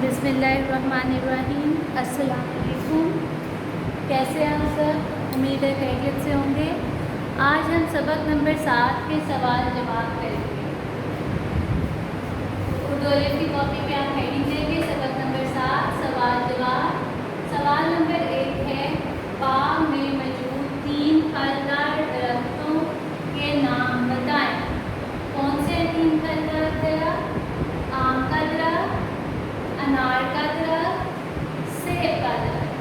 बिस्मिल्लाहिर्रहमानिर्रहीम। अस्सलाम वालेकुम। कैसे हैं आप सब? उम्मीद है खैरियत से होंगे। आज हम सबक नंबर 7 के सवाल जवाब करेंगे। उर्दू अलिफ की कॉपी पे आप हेडिंग देंगे सबक नंबर 7 सवाल जवाब। सवाल नंबर 1 है, बाग में मौजूद 3 फलदार दरख्तों के नाम बताएं। कौन से 3 फलदार दरख्त? आम का दरख्त, अनार का दरख्त, सेब का दरख्त।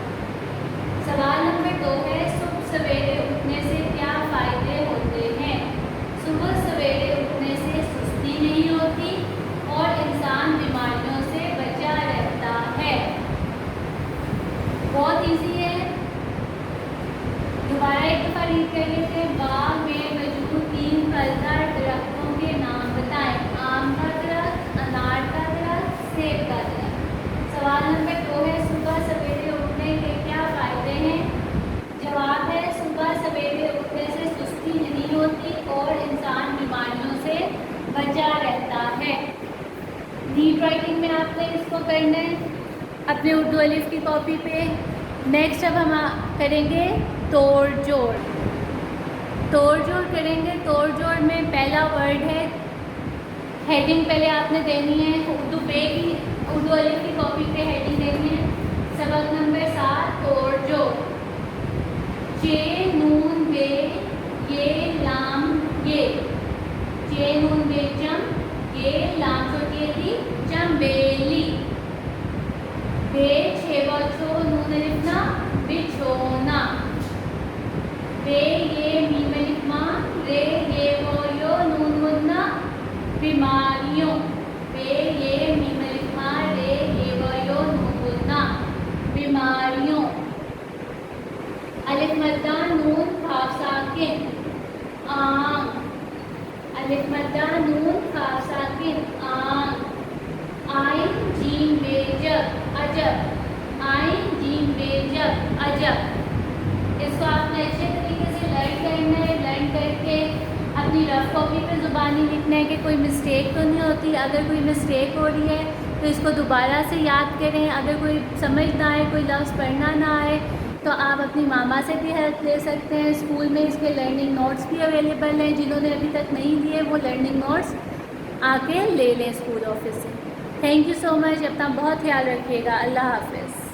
सवाल नंबर 2 है, सुबह सवेरे उठने से क्या फ़ायदे होते हैं? सुबह सवेरे उठने से सुस्ती नहीं होती और इंसान बीमारियों से बचा रहता है। बहुत इजी है, दोबारा एक दफ़ा रीड कर लेते हैं। बाग में मौजूद 3 फलदार दरख्तों के नाम बताएं। आम का दरख्त, अनार का दरख्त, सेब का दरख्त। सवाल नंबर 2 है, सुबह सवेरे उठने के क्या फ़ायदे हैं? जवाब है, सुबह सवेरे उठने से सुस्ती नहीं होती और इंसान बीमारियों से बचा रहता है। रीड राइटिंग में आपने इसको करना है अपने उर्दू अलिफ की कॉपी पे। नेक्स्ट अब हम करेंगे तोड़ जोड़। तोड़ जोड़ करेंगे। तोड़ जोड़ में पहला वर्ड है, हेडिंग पहले आपने देनी है उर्दू अलिफ की कॉपी पे हेडिंग देनी है। सबक नंबर 7 तोड़ जोड़। चे नून बे ये लाम ये। चे नून बे चम, ये लाम छोटी थी, चंबेली। बे छे बचो नून अलिफ ना बिछोना। बे ये मीम अलिफ मा, रे ये वो यो नून मुन्ना बीमारियों। बे ये मीम अलिफ मा, रे ये वो यो नून मुन्ना बीमारियों। अलिफ मद्दा नून खाफ साकिन आम। अलिफ मद्दा नून खाफ साकिन आम। आइन जीम बेजब अजब। आइन जीम बेजब अजब। इसको आपने अच्छे तरीके से लर्न करना है। लर्न करके अपनी रफ कॉपी पे ज़ुबानी लिखना है कि कोई मिस्टेक तो नहीं होती। अगर कोई मिस्टेक हो रही है तो इसको दोबारा से याद करें। अगर कोई समझ ना आए, कोई लफ्ज़ पढ़ना ना आए तो आप अपनी मामा से भी हेल्प ले सकते हैं। स्कूल में इसके लर्निंग नोट्स भी अवेलेबल हैं। जिन्होंने अभी तक नहीं लिए वो लर्निंग नोट्स आके ले लें स्कूल ऑफिस से। Thank you so much. अपना बहुत ख्याल रखिएगा। अल्लाह हाफ़िज़।